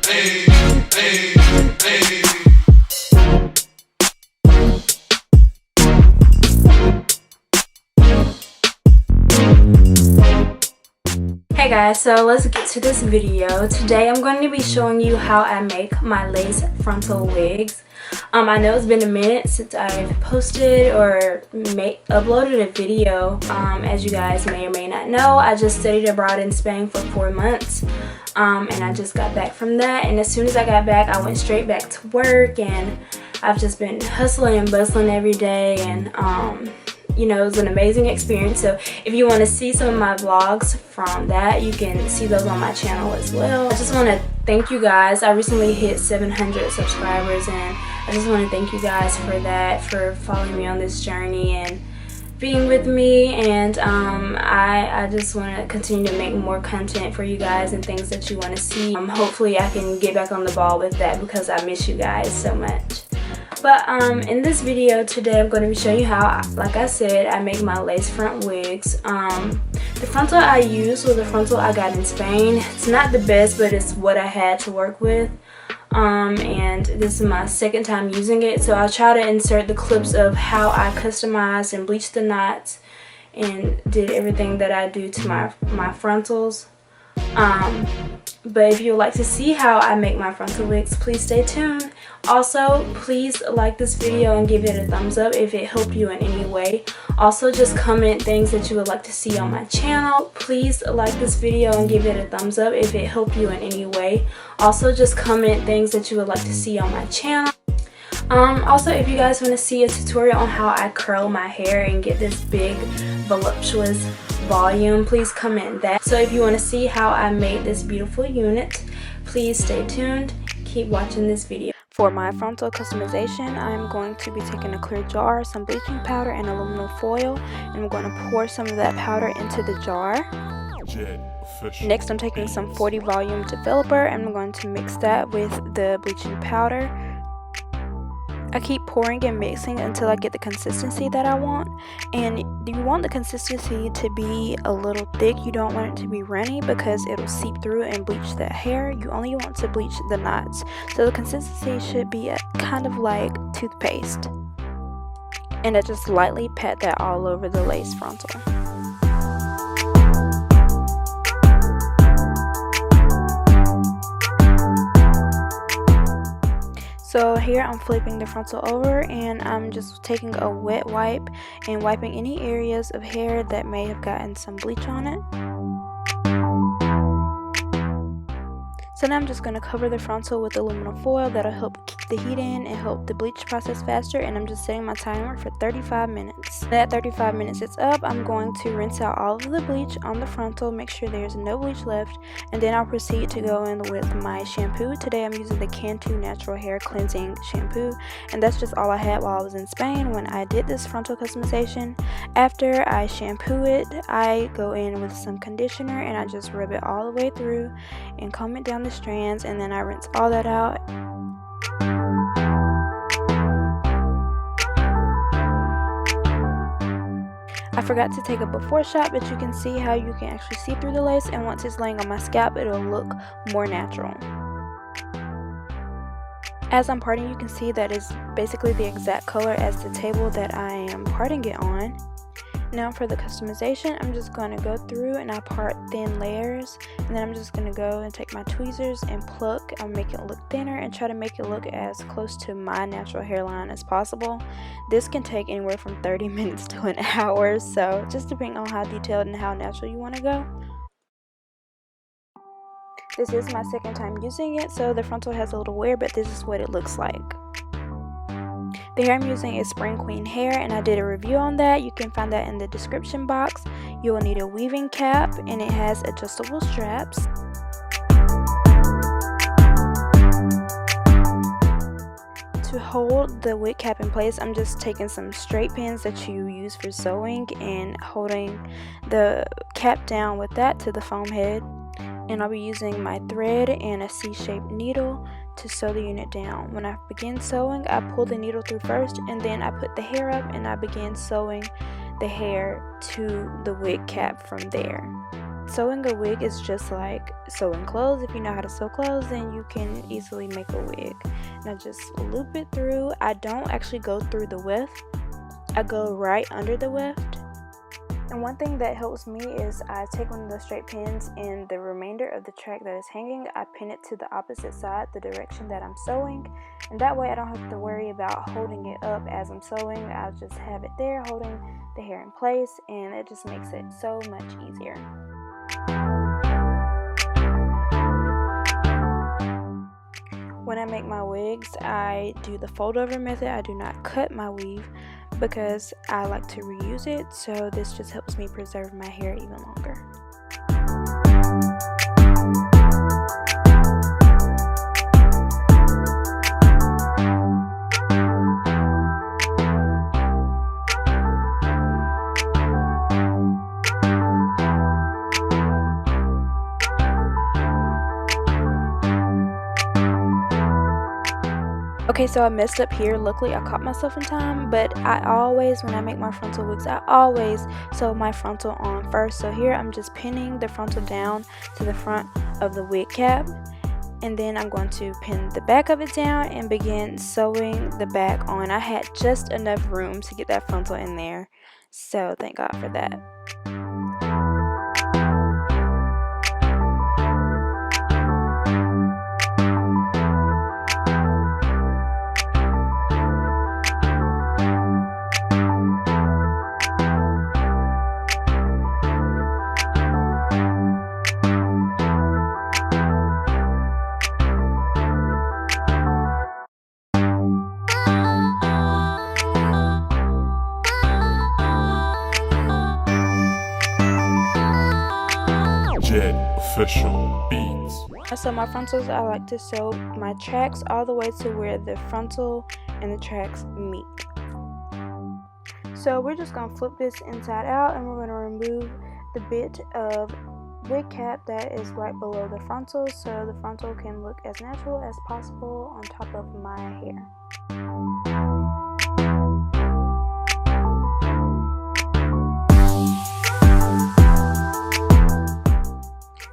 Hey guys, so let's get to this video. Today I'm going to be showing you how I make my lace frontal wigs. I know it's been a minute since I've posted or uploaded a video. As you guys may or may not know, I just studied abroad in Spain for 4 months, and I just got back from that. And as soon as I got back, I went straight back to work, and I've just been hustling and bustling every day, and you know, it was an amazing experience. So if you want to see some of my vlogs from that, you can see those on my channel as well. I just want to thank you guys. I recently hit 700 subscribers, and I just want to thank you guys for that, for following me on this journey and being with me. And I just want to continue to make more content for you guys and things that you want to see. Hopefully I can get back on the ball with that because I miss you guys so much. But in this video today, I'm going to be showing you how, like I said, I make my lace front wigs. The frontal I used was a frontal I got in Spain. It's not the best, but it's what I had to work with. And this is my second time using it, so I'll try to insert the clips of how I customized and bleached the knots and did everything that I do to my frontals. But if you would like to see how I make my frontal wigs, please stay tuned. Also, please like this video and give it a thumbs up if it helped you in any way. Also, just comment things that you would like to see on my channel. Please like this video and give it a thumbs up if it helped you in any way. Also, just comment things that you would like to see on my channel. Also, if you guys want to see a tutorial on how I curl my hair and get this big voluptuous volume, please comment that. So if you want to see how I made this beautiful unit, please stay tuned. Keep watching this video. For my frontal customization, I'm going to be taking a clear jar, some bleaching powder, and aluminum foil, and I'm going to pour some of that powder into the jar. Next, I'm taking some 40 volume developer, and I'm going to mix that with the bleaching powder. I keep pouring and mixing until I get the consistency that I want, and you want the consistency to be a little thick. You don't want it to be runny because it'll seep through and bleach the hair. You only want to bleach the knots, so the consistency should be kind of like toothpaste, and I just lightly pat that all over the lace frontal. So here I'm flipping the frontal over, and I'm just taking a wet wipe and wiping any areas of hair that may have gotten some bleach on it. So now I'm just going to cover the frontal with aluminum foil. That'll help keep the heat in and help the bleach process faster, and I'm just setting my timer for 35 minutes. That 35 minutes is up, I'm going to rinse out all of the bleach on the frontal, make sure there's no bleach left, and then I'll proceed to go in with my shampoo. Today I'm using the Cantu Natural Hair Cleansing Shampoo, and that's just all I had while I was in Spain when I did this frontal customization. After I shampoo it, I go in with some conditioner and I just rub it all the way through and comb it down the strands, and then I rinse all that out. I forgot to take a before shot, but you can see how you can actually see through the lace, and once it's laying on my scalp, it'll look more natural. As I'm parting, you can see that it's basically the exact color as the table that I am parting it on. Now for the customization, I'm just going to go through and I part thin layers, and then I'm just going to go and take my tweezers and pluck. I'll make it look thinner and try to make it look as close to my natural hairline as possible. This can take anywhere from 30 minutes to an hour, so just depending on how detailed and how natural you want to go. This is my second time using it, so the frontal has a little wear, but this is what it looks like. The hair I'm using is Spring Queen hair, and I did a review on that. You can find that in the description box. You will need a weaving cap, and it has adjustable straps. To hold the wig cap in place, I'm just taking some straight pins that you use for sewing and holding the cap down with that to the foam head. And I'll be using my thread and a C-shaped needle to sew the unit down. When I begin sewing, I pull the needle through first, and then I put the hair up and I begin sewing the hair to the wig cap from there. Sewing a wig is just like sewing clothes. If you know how to sew clothes, then you can easily make a wig. And I just loop it through. I don't actually go through the weft. I go right under the weft. And one thing that helps me is I take one of those straight pins and the remainder of the track that is hanging, I pin it to the opposite side, the direction that I'm sewing. And that way I don't have to worry about holding it up as I'm sewing. I'll just have it there holding the hair in place, and it just makes it so much easier. When I make my wigs, I do the fold over method. I do not cut my weave because I like to reuse it, so this just helps me preserve my hair even longer. Okay, so I messed up here. Luckily, I caught myself in time, but I always, when I make my frontal wigs, I always sew my frontal on first. So here I'm just pinning the frontal down to the front of the wig cap, and then I'm going to pin the back of it down and begin sewing the back on. I had just enough room to get that frontal in there, so thank God for that. Official beats. So my frontals, I like to sew my tracks all the way to where the frontal and the tracks meet. So we're just going to flip this inside out, and we're going to remove the bit of wig cap that is right below the frontal, so the frontal can look as natural as possible on top of my hair.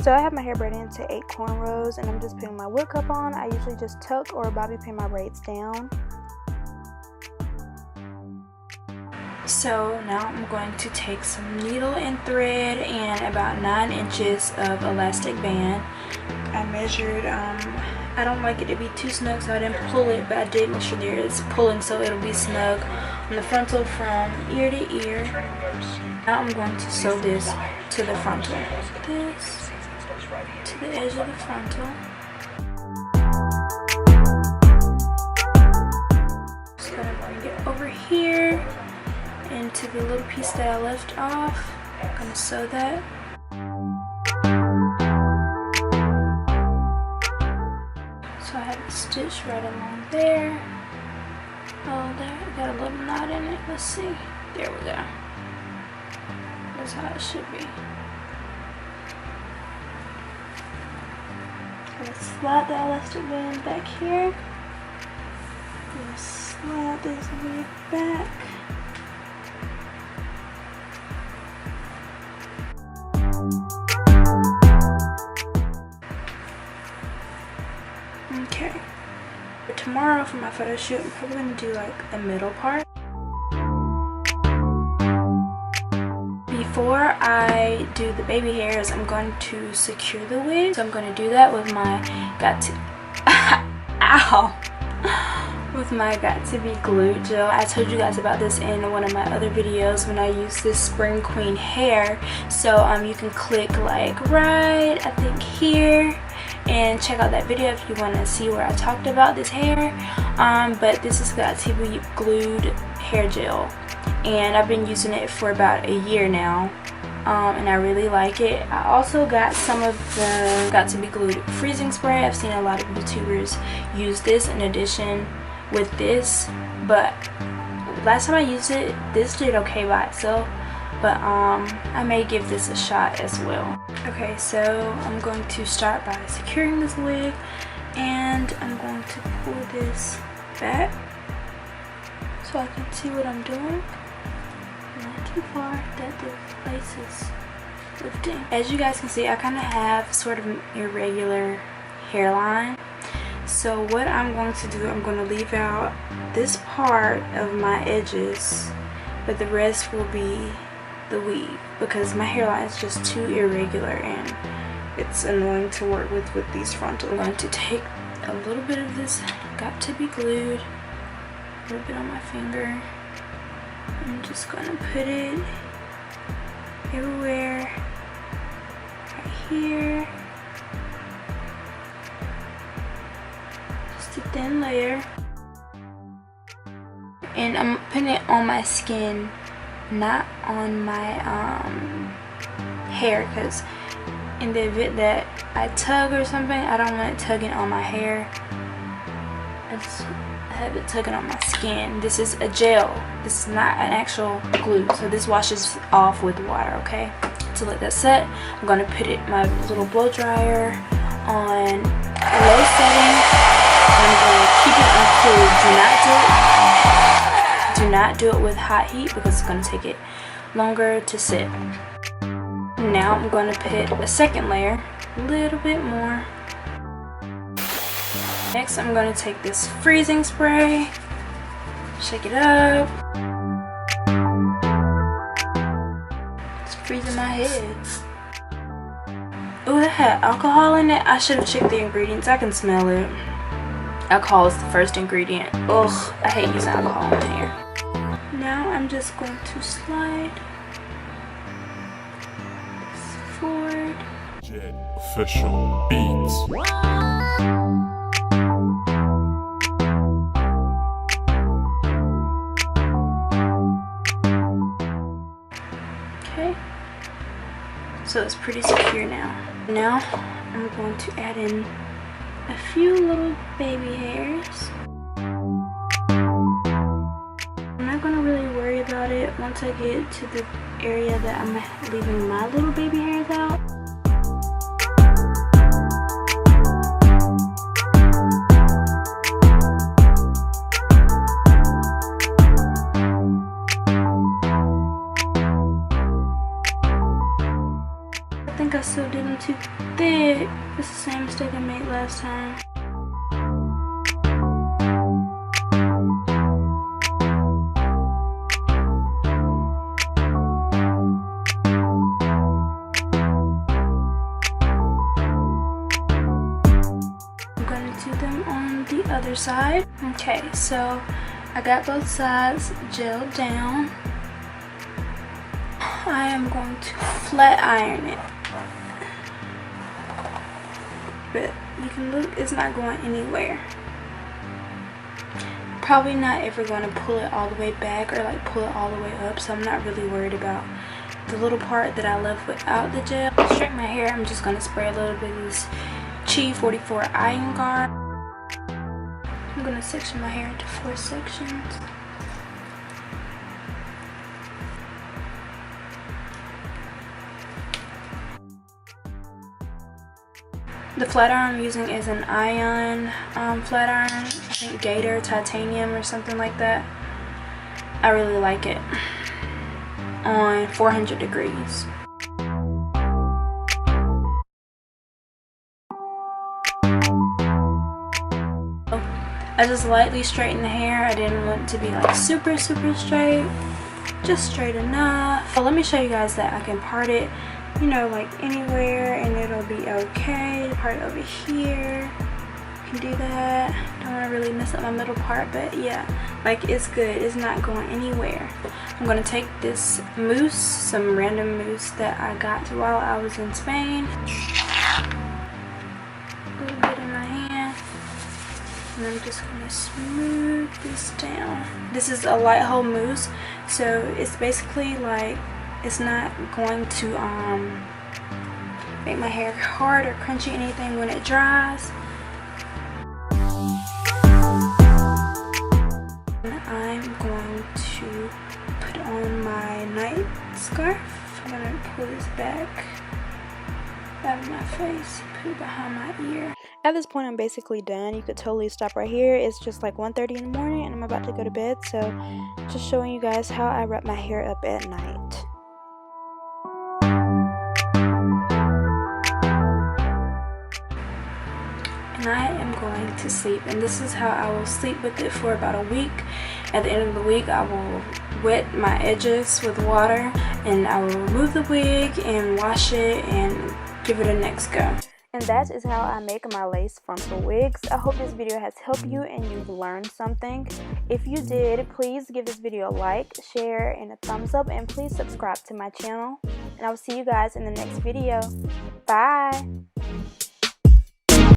So I have my hair braided into 8 cornrows, and I'm just putting my wig cap on. I usually just tuck or bobby pin my braids down. So now I'm going to take some needle and thread and about 9 inches of elastic band. I measured, I don't like it to be too snug, so I didn't pull it, but I did make sure there it's pulling so it'll be snug on the frontal from ear to ear. Now I'm going to sew this to the frontal. This to the edge of the frontal. Just gonna bring it over here into the little piece that I left off. I'm gonna sew that. So I have it stitched right along there. Oh, there, I got a little knot in it. Let's see. There we go. That's how it should be. Slide the elastic band back here. Slide this wig back. Okay. For tomorrow for my photo shoot, I'm probably going to do like the middle part. Before I do the baby hairs, I'm going to secure the wig. So I'm going to do that with my with my Got To Be Glued gel. I told you guys about this in one of my other videos when I used this Spring Queen hair. So you can click like right, I think here, and check out that video if you want to see where I talked about this hair. But this is Got To Be Glued hair gel, and I've been using it for about a year now, and I really like it. I also got some of the Got To Be Glued freezing spray. I've seen a lot of YouTubers use this in addition with this, but last time I used it, this did okay by itself, but I may give this a shot as well. Okay, so I'm going to start by securing this wig, and I'm going to pull this back so I can see what I'm doing. Not too far that the lace is lifting. As you guys can see, I kind of have sort of an irregular hairline. So what I'm going to do, I'm going to leave out this part of my edges, but the rest will be the weave because my hairline is just too irregular and it's annoying to work with these frontal. I'm going to take a little bit of this, got to be glued, a little bit on my finger. I'm just going to put it everywhere, right here. Just a thin layer. And I'm putting it on my skin, not on my hair, because in the event that I tug or something, I don't want it tugging on my hair. I have it tugging on my skin. This is a gel. This is not an actual glue, so this washes off with water, okay? To let that set, I'm going to put it my little blow dryer on low setting. I'm going to keep it on cool. Do not do it with hot heat because it's going to take it longer to sit. Now I'm going to put a second layer, a little bit more. Next, I'm going to take this freezing spray, shake it up. It's freezing my head. Oh, that had alcohol in it. I should have checked the ingredients. I can smell it. Alcohol is the first ingredient. Ugh, I hate using alcohol in here. Now I'm just going to slide this forward. Jet Official Beats. So it's pretty secure now. Now I'm going to add in a few little baby hairs. I'm not going to really worry about it once I get to the area that I'm leaving my little baby hairs out. I think I still did them too thick. It's the same mistake I made last time. I'm going to do them on the other side. Okay, so I got both sides gelled down. I am going to flat iron it. But you can look, it's not going anywhere. Probably not ever going to pull it all the way back or like pull it all the way up, so I'm not really worried about the little part that I left without the gel. To straighten my hair, I'm just going to spray a little bit of this Chi 44 Iron Guard. I'm going to section my hair into 4 sections. The flat iron I'm using is an iron flat iron, I think Gator Titanium or something like that. I really like it. On 400 degrees. I just lightly straightened the hair. I didn't want it to be like super straight, just straight enough. So let me show you guys that I can part it, you know, like anywhere and it'll be okay. Part it over here, you can do that. Don't want to really mess up my middle part, but yeah, like it's good, it's not going anywhere. I'm going to take this mousse, some random mousse that I got while I was in Spain, a little bit in my hand, and I'm just going to smooth this down. This is a light hold mousse, so it's basically like, it's not going to make my hair hard or crunchy anything when it dries. And I'm going to put on my night scarf. I'm going to pull this back out of my face, put it behind my ear. At this point I'm basically done. You could totally stop right here. It's just like 1:30 in the morning and I'm about to go to bed, so just showing you guys how I wrap my hair up at night. and I am going to sleep. And this is how I will sleep with it for about a week. At the end of the week, I will wet my edges with water, and I will remove the wig and wash it and give it a next go. And that is how I make my lace frontal wigs. I hope this video has helped you and you've learned something. If you did, please give this video a like, share, and a thumbs up, and please subscribe to my channel. And I will see you guys in the next video. Bye!